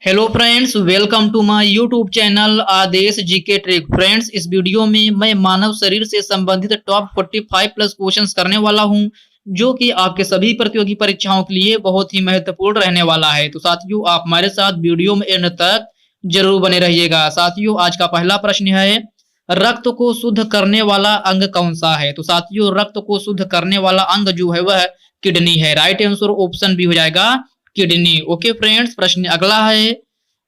Hello friends, welcome to my YouTube channel Aadesh GK trick. Friends, इस video में मैं मानव शरीर से संबंधित टॉप 45 प्लस क्वेश्चंस करने वाला हूं, जो कि आपके सभी प्रतियोगी परीक्षाओं के लिए बहुत ही महत्वपूर्ण रहने वाला है। तो साथियों, आप हमारे साथ वीडियो में एंड तक जरूर बने रहिएगा। साथियों, आज का पहला प्रश्न है, रक्त को शुद्ध करने वाला अंग कौन सा है? तो साथियों, रक्त को शुद्ध करने वाला अंग जो है वह किडनी है। राइट आंसर ऑप्शन बी हो जाएगा, किडनी। ओके फ्रेंड्स, प्रश्न अगला है,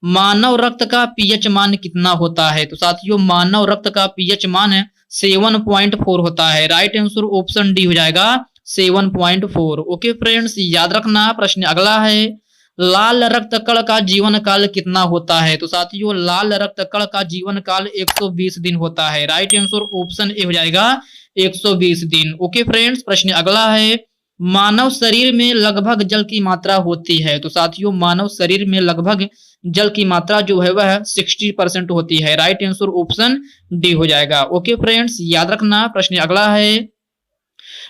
मानव रक्त का पीएच मान कितना होता है? तो साथियों, मानव रक्त का पीएच मान 7.4 होता है। राइट आंसर ऑप्शन डी हो जाएगा, 7.4। ओके फ्रेंड्स, याद रखना। प्रश्न अगला है, लाल रक्त कण का जीवन काल कितना होता है? तो साथियों, लाल रक्त कण का जीवन काल 120 दिन होता है। राइट आंसर ऑप्शन ए हो जाएगा, 120 दिन। ओके फ्रेंड्स, प्रश्न अगला है, मानव शरीर में लगभग जल की मात्रा होती है? तो साथियों, मानव शरीर में लगभग जल की मात्रा जो है वह 60% होती है। राइट आंसर ऑप्शन डी हो जाएगा। ओके फ्रेंड्स, याद रखना। प्रश्न अगला है,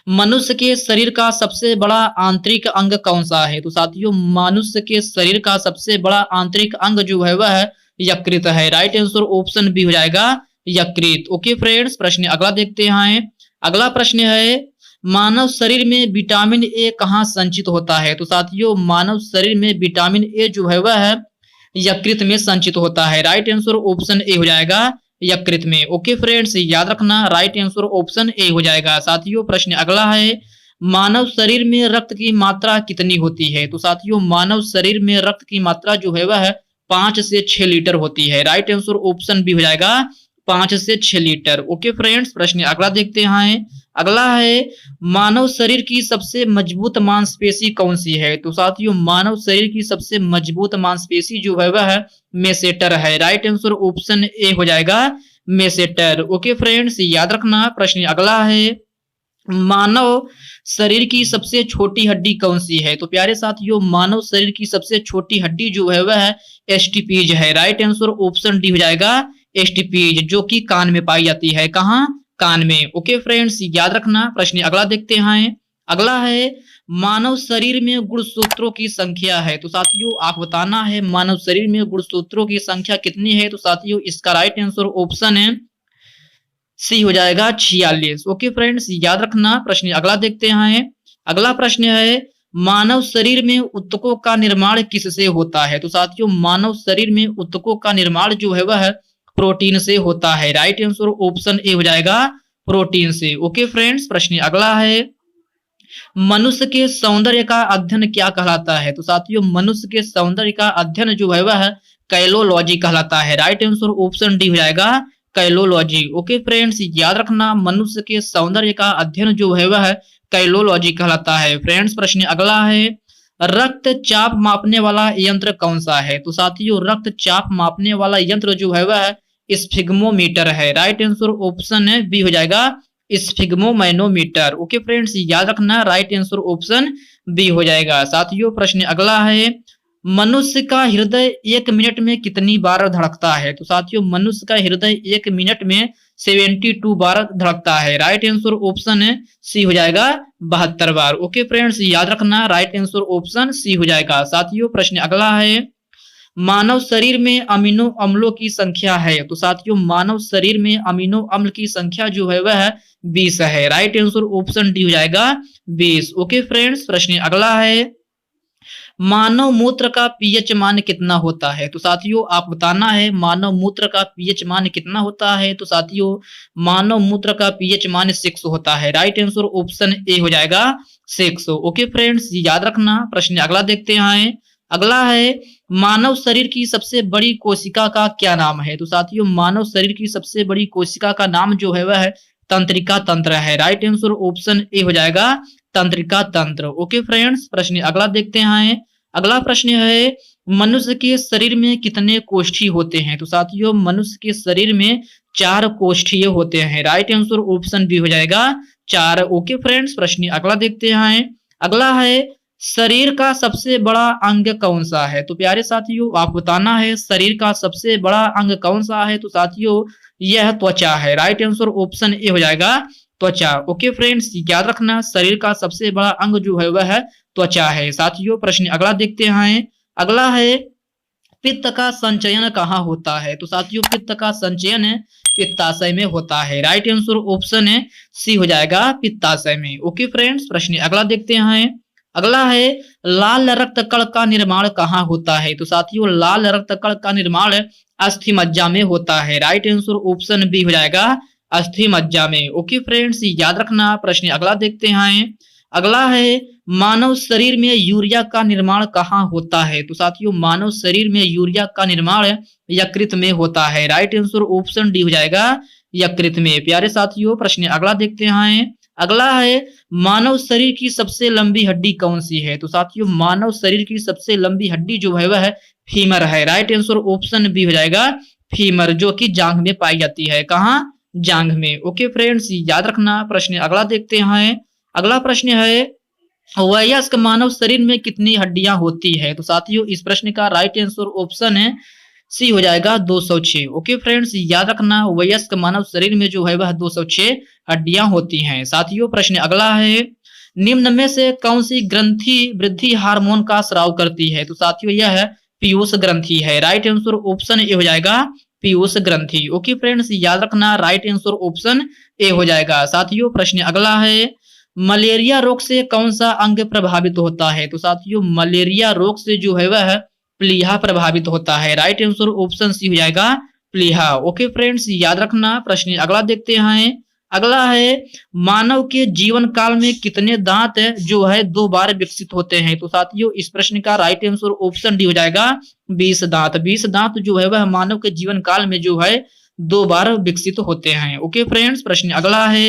मनुष्य के शरीर का सबसे बड़ा आंतरिक अंग कौन सा है? तो साथियों, मनुष्य के शरीर का सबसे बड़ा आंतरिक अंग जो है वह यकृत है। राइट आंसर ऑप्शन बी हो जाएगा, यकृत। ओके फ्रेंड्स, प्रश्न अगला देखते हैं। अगला प्रश्न है, मानव शरीर में विटामिन ए कहाँ संचित होता है? तो साथियों, मानव शरीर में विटामिन ए जो है वह यकृत में संचित होता है। राइट आंसर ऑप्शन ए हो जाएगा, यकृत में। ओके फ्रेंड्स, याद रखना। राइट आंसर ऑप्शन ए हो जाएगा। साथियों, प्रश्न अगला है, मानव शरीर में रक्त की मात्रा कितनी होती है? तो साथियों, मानव शरीर में रक्त की मात्रा जो है वह 5 से 6 लीटर होती है। राइट आंसर ऑप्शन बी हो जाएगा, 5 से 6 लीटर। ओके फ्रेंड्स, प्रश्न अगला देखते हैं। अगला है, मानव शरीर की सबसे मजबूत मांसपेशी कौन सी है? तो साथियों, मानव शरीर की सबसे मजबूत मांसपेशी जो है वह मेसेटर है। राइट आंसर ऑप्शन ए हो जाएगा, मेसेटर। ओके फ्रेंड्स, याद रखना। प्रश्न अगला है, मानव शरीर की सबसे छोटी हड्डी कौन सी है? तो प्यारे साथियों, मानव शरीर की सबसे छोटी हड्डी जो है वह एस्टिपीज है। राइट आंसर ऑप्शन डी हो जाएगा, एस्टिपीज, जो कि कान में पाई जाती है। कहाँ? कान में। ओके फ्रेंड्स, याद रखना। प्रश्न अगला देखते हैं। अगला है, मानव शरीर में गुणसूत्रों की संख्या है? तो साथियों, आप बताना है मानव शरीर में गुणसूत्रों की संख्या कितनी है? तो साथियों, इसका राइट आंसर ऑप्शन है सी हो जाएगा, 46। ओके फ्रेंड्स, याद रखना। प्रश्न अगला देखते हैं। अगला प्रश्न है, मानव शरीर में ऊतकों का निर्माण किससे होता है? तो साथियों, मानव शरीर में ऊतकों का निर्माण जो है वह प्रोटीन से होता है। राइट आंसर ऑप्शन ए हो जाएगा, प्रोटीन से। ओके फ्रेंड्स, प्रश्न अगला है, मनुष्य के सौंदर्य का अध्ययन क्या कहलाता है? तो साथियों, मनुष्य के सौंदर्य का अध्ययन जो है वह कैलोलॉजी कहलाता है। राइट आंसर ऑप्शन डी हो जाएगा, कैलोलॉजी। ओके फ्रेंड्स, याद रखना। मनुष्य के सौंदर्य का अध्ययन जो है वह कैलोलॉजी कहलाता है। फ्रेंड्स, प्रश्न अगला है, रक्तचाप मापने वाला यंत्र कौन सा है? तो साथियों, रक्तचाप मापने वाला यंत्र जो है वह स्फिग्मोमीटर है। राइट आंसर ऑप्शन बी हो जाएगा, स्फिग्मोमैनोमीटर। ओके फ्रेंड्स, याद रखना। राइट आंसर ऑप्शन बी हो जाएगा। साथियों, प्रश्न अगला है, मनुष्य का हृदय 1 मिनट में कितनी बार धड़कता है? तो साथियों, मनुष्य का हृदय 1 मिनट में 72 बार धड़कता है। राइट आंसर ऑप्शन सी हो जाएगा, 72 बार। ओके फ्रेंड्स, याद रखना। राइट आंसर ऑप्शन सी हो जाएगा। साथियों, प्रश्न अगला है, मानव शरीर में अमीनो अम्लों की संख्या है? तो साथियों, मानव शरीर में अमीनो अम्ल की संख्या जो है वह 20 है। राइट आंसर ऑप्शन डी हो जाएगा, 20। ओके फ्रेंड्स, प्रश्न अगला है, मानव मूत्र का पीएच मान कितना होता है? तो साथियों, आप बताना है मानव मूत्र का पीएच मान कितना होता है? तो साथियों, मानव मूत्र का पीएच मान 6 होता है। राइट आंसर ऑप्शन ए हो जाएगा, 6। ओके फ्रेंड्स, याद रखना। प्रश्न अगला देखते हैं। अगला है, मानव शरीर की सबसे बड़ी कोशिका का क्या नाम है? तो साथियों, मानव शरीर की सबसे बड़ी कोशिका का नाम जो है वह तंत्रिका तंत्र है। राइट आंसर ऑप्शन ए हो जाएगा, तंत्रिका तंत्र। ओके फ्रेंड्स, प्रश्न अगला देखते हैं। अगला प्रश्न है, मनुष्य के शरीर में कितने कोष्ठी होते हैं? तो साथियों, मनुष्य के शरीर में 4 कोष्ठीय होते हैं। राइट आंसर ऑप्शन बी हो जाएगा, 4। ओके फ्रेंड्स, प्रश्न अगला देखते हैं। अगला है, शरीर का सबसे बड़ा अंग कौन सा है? तो प्यारे साथियों, आप बताना है शरीर का सबसे बड़ा अंग कौन सा है? तो साथियों, यह त्वचा है। राइट आंसर ऑप्शन ए हो जाएगा, त्वचा। ओके फ्रेंड्स, याद रखना। शरीर का सबसे बड़ा अंग जो है वह त्वचा है। साथियों, प्रश्न अगला देखते हैं। अगला है, पित्त का संचयन कहाँ होता है? तो साथियों पित्त का संचयन पित्ताशय में होता है। राइट आंसर ऑप्शन है सी हो जाएगा पित्ताशय में। ओके फ्रेंड्स, प्रश्न अगला देखते हैं। अगला है लाल रक्त कण का निर्माण कहाँ होता है? तो साथियों लाल रक्त कण का निर्माण अस्थि मज्जा में होता है। राइट आंसर ऑप्शन बी हो जाएगा अस्थि मज्जा में। ओके फ्रेंड्स, याद रखना। प्रश्न अगला देखते हैं। अगला है मानव शरीर में यूरिया का निर्माण कहाँ होता है? तो साथियों मानव शरीर में यूरिया का निर्माण यकृत में होता है। राइट आंसर ऑप्शन डी हो जाएगा यकृत में। प्यारे साथियों, प्रश्न अगला देखते हैं। अगला है मानव शरीर की सबसे लंबी हड्डी कौन सी है? तो साथियों मानव शरीर की सबसे लंबी हड्डी जो है वह फीमर है। राइट आंसर ऑप्शन बी हो जाएगा फीमर, जो कि जांघ में पाई जाती है। कहाँ? जांघ में। ओके फ्रेंड्स, याद रखना। प्रश्न अगला देखते हैं। अगला प्रश्न है वयस्क मानव शरीर में कितनी हड्डियां होती है? तो साथियों इस प्रश्न का राइट आंसर ऑप्शन है सी हो जाएगा 206। ओके फ्रेंड्स, याद रखना वयस्क मानव शरीर में जो है वह 206 हड्डियां होती हैं। साथियों प्रश्न अगला है निम्न में से कौन सी ग्रंथि वृद्धि हार्मोन का स्राव करती है? तो साथियों यह है पीयूष ग्रंथि है। राइट आंसर ऑप्शन ए हो जाएगा पीयूष ग्रंथि। ओके फ्रेंड्स, याद रखना राइट आंसर ऑप्शन ए हो जाएगा। साथियों प्रश्न अगला है मलेरिया रोग से कौन सा अंग प्रभावित होता है? तो साथियों मलेरिया रोग से जो है वह प्लीहा प्रभावित होता है। राइट आंसर ऑप्शन सी हो जाएगा प्लीहा। ओके फ्रेंड्स, याद रखना। प्रश्न अगला देखते हैं। अगला है मानव के जीवन काल में कितने दांत जो है 2 बार विकसित होते हैं? तो साथियों इस प्रश्न का राइट आंसर ऑप्शन डी हो जाएगा 20 दांत। 20 दांत जो है वह मानव के जीवन काल में जो है 2 बार विकसित होते हैं। ओके फ्रेंड्स, प्रश्न अगला है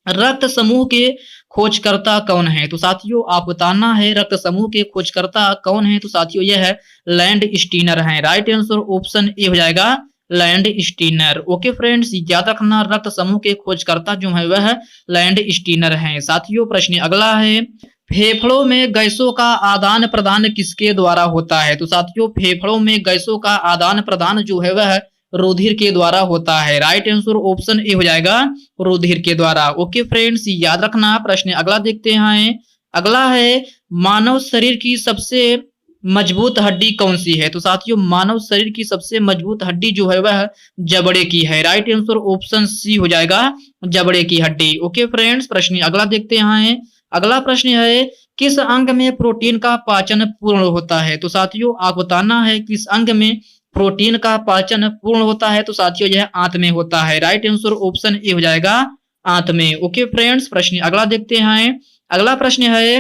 रक्त समूह के खोजकर्ता कौन है? तो साथियों आप बताना है रक्त समूह के खोजकर्ता कौन है? तो साथियों यह है लैंड स्टीनर है। राइट आंसर ऑप्शन ए हो जाएगा लैंड स्टीनर। ओके फ्रेंड्स, याद रखना रक्त समूह के खोजकर्ता जो है वह लैंड स्टीनर है। साथियों प्रश्न अगला है फेफड़ों में गैसों का आदान प्रदान किसके द्वारा होता है? तो साथियों फेफड़ों में गैसों का आदान प्रदान जो है वह रुधिर के द्वारा होता है। राइट आंसर ऑप्शन ए हो जाएगा रुधिर के द्वारा। ओके फ्रेंड्स, याद रखना। प्रश्न अगला देखते हैं। अगला है मानव शरीर की सबसे मजबूत हड्डी कौन सी है? तो साथियों मानव शरीर की सबसे मजबूत हड्डी जो है वह जबड़े की है। राइट आंसर ऑप्शन सी हो जाएगा जबड़े की हड्डी। ओके फ्रेंड्स, प्रश्न अगला देखते हैं। अगला प्रश्न है किस अंग में प्रोटीन का पाचन पूर्ण होता है? तो साथियों आप बताना है किस अंग में प्रोटीन का पाचन पूर्ण होता है? तो साथियों यह आंत में होता है। राइट आंसर ऑप्शन ए हो जाएगा आंत में। ओके फ्रेंड्स, प्रश्न अगला देखते हैं। अगला प्रश्न है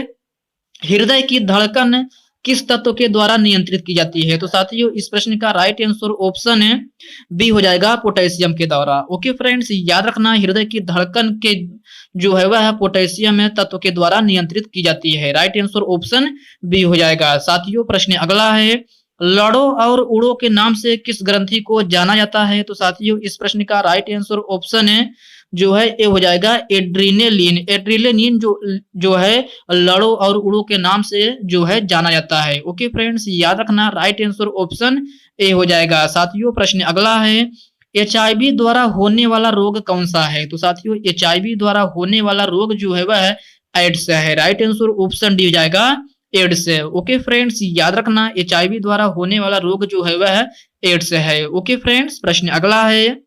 हृदय की धड़कन किस तत्व के द्वारा नियंत्रित की जाती है? तो साथियों इस प्रश्न का राइट आंसर ऑप्शन है बी हो जाएगा पोटेशियम के द्वारा। ओके फ्रेंड्स, याद रखना हृदय की धड़कन के जो है वह पोटेशियम तत्व के द्वारा नियंत्रित की जाती है। राइट आंसर ऑप्शन बी हो जाएगा। साथियों प्रश्न अगला है लड़ो और उड़ो के नाम से किस ग्रंथि को जाना जाता है? तो साथियों इस प्रश्न का राइट आंसर ऑप्शन है जो है ए हो जाएगा एड्रीनेलिन। एड्रीनेलिन जो है लड़ो और उड़ो के नाम से जो है जाना जाता है। ओके फ्रेंड्स, याद रखना राइट आंसर ऑप्शन ए हो जाएगा। साथियों प्रश्न अगला है HIV द्वारा होने वाला रोग कौन सा है? तो साथियों HIV द्वारा होने वाला रोग जो है वह एड्स है। राइट आंसर ऑप्शन डी हो जाएगा एड्स। ओके फ्रेंड्स, याद रखना HIV द्वारा होने वाला रोग जो है वह एड्स है। ओके फ्रेंड्स, प्रश्न अगला है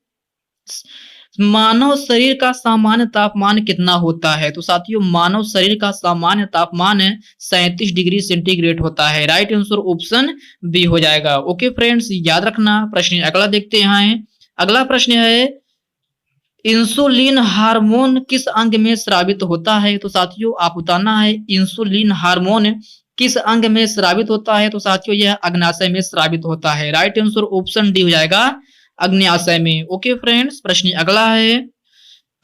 मानव शरीर का सामान्य तापमान कितना होता है? तो साथियों मानव शरीर का सामान्य तापमान 37 डिग्री सेंटीग्रेड होता है। राइट आंसर ऑप्शन बी हो जाएगा। ओके फ्रेंड्स, याद रखना। प्रश्न अगला देखते हैं। अगला प्रश्न है इंसुलिन हार्मोन किस अंग में स्रावित होता है? तो साथियों आप बताना है इंसुलिन हार्मोन किस अंग में स्रावित होता है? तो साथियों यह अग्नाशय में स्रावित होता है। राइट आंसर ऑप्शन डी हो जाएगा अग्न्याशय में। ओके फ्रेंड्स, प्रश्न अगला है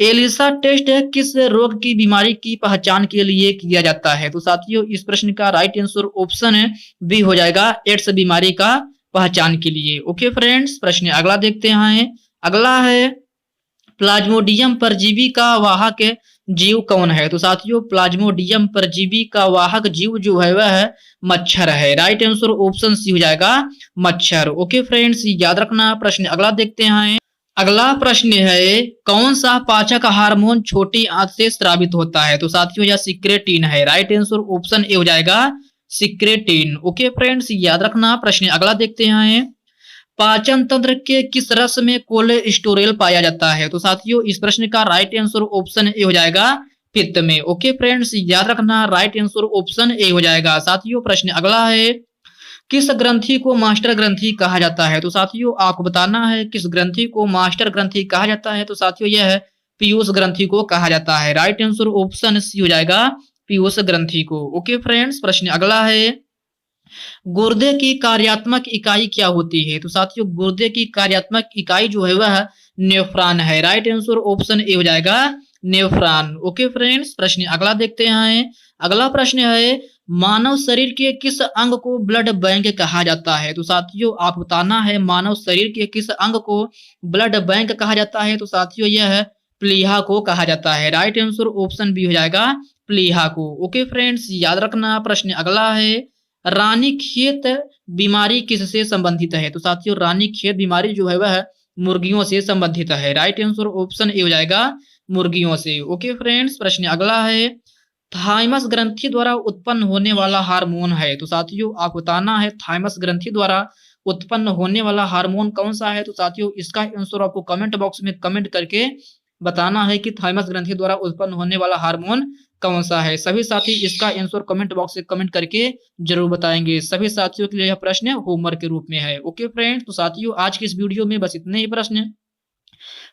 एलिसा टेस्ट किस रोग की बीमारी की पहचान के लिए किया जाता है? तो साथियों इस प्रश्न का राइट आंसर ऑप्शन है बी हो जाएगा एड्स बीमारी का पहचान के लिए। ओके फ्रेंड्स, प्रश्न अगला देखते हैं। अगला है प्लाज्मोडियम परजीवी का वाहक जीव कौन है? तो साथियों प्लाज्मोडियम परजीवी का वाहक जीव जो है वह मच्छर है। राइट आंसर ऑप्शन सी हो जाएगा मच्छर। ओके फ्रेंड्स, याद रखना। प्रश्न अगला देखते हैं। अगला प्रश्न है कौन सा पाचक हार्मोन छोटी आंत से स्रावित होता है? तो साथियों यह सिक्रेटिन है। राइट आंसर ऑप्शन ए हो जाएगा सिक्रेटिन। ओके फ्रेंड्स, याद रखना। प्रश्न अगला देखते हैं, पाचन तंत्र के किस रस में कोलेस्टेरोल पाया जाता है? तो साथियों इस प्रश्न का राइट आंसर ऑप्शन ए हो जाएगा, पित्त में। ओके फ्रेंड्स, याद रखना, राइट आंसर ऑप्शन ए हो जाएगा। साथियों प्रश्न अगला है, किस ग्रंथि को मास्टर ग्रंथि कहा जाता है? तो साथियों आपको बताना है किस ग्रंथि को मास्टर ग्रंथि कहा जाता है। तो साथियों यह है पीयूष ग्रंथि को कहा जाता है। राइट आंसर ऑप्शन सी हो जाएगा, पीयूष ग्रंथि को। ओके फ्रेंड्स, प्रश्न अगला है, गुर्दे की कार्यात्मक इकाई क्या होती है? तो साथियों गुर्दे की कार्यात्मक इकाई जो है वह नेफ्रॉन है। राइट आंसर ऑप्शन ए हो जाएगा, नेफ्रॉन। ओके फ्रेंड्स, प्रश्न अगला देखते हैं। अगला प्रश्न है, मानव शरीर के किस अंग को ब्लड बैंक कहा जाता है? तो साथियों आप बताना है मानव शरीर के किस अंग को ब्लड बैंक कहा जाता है। तो साथियों यह है प्लीहा को कहा जाता है। राइट आंसर ऑप्शन बी हो जाएगा, प्लीहा को। ओके फ्रेंड्स, याद रखना। प्रश्न अगला है, रानीखेत बीमारी किससे संबंधित है? तो साथियों रानीखेत बीमारी जो है वह मुर्गियों से संबंधित है। राइट आंसर ऑप्शन ए हो जाएगा, मुर्गियों से। ओके फ्रेंड्स, प्रश्न अगला है, थाइमस ग्रंथि द्वारा उत्पन्न होने वाला हार्मोन है? तो साथियों आप बताना है थाइमस ग्रंथि द्वारा उत्पन्न होने वाला हार्मोन कौन सा है? तो साथियों इसका आंसर आपको कमेंट बॉक्स में कमेंट करके बताना है कि थाइमस ग्रंथि द्वारा उत्पन्न होने वाला हार्मोन कौन सा है। सभी साथी इसका आंसर कमेंट बॉक्स में कमेंट करके जरूर बताएंगे। सभी साथियों के लिए यह प्रश्न होमवर्क के रूप में है। ओके फ्रेंड्स, तो साथियों आज की इस वीडियो में बस इतने ही प्रश्न।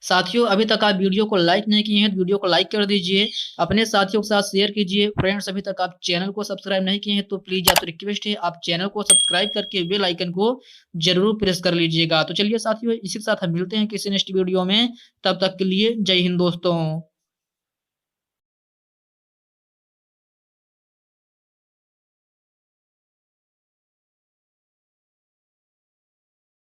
साथियों अभी तक आप वीडियो को लाइक नहीं किए हैं तो वीडियो को लाइक कर दीजिए, अपने साथियों के साथ शेयर कीजिए। फ्रेंड्स अभी तक आप चैनल को सब्सक्राइब नहीं किए हैं तो प्लीज आपसे रिक्वेस्ट है आप चैनल को सब्सक्राइब करके बेल आइकन को जरूर प्रेस कर लीजिएगा। तो चलिए साथियों इसी के साथ हम मिलते हैं किसी नेक्स्ट वीडियो में, तब तक के लिए जय हिंद दोस्तों।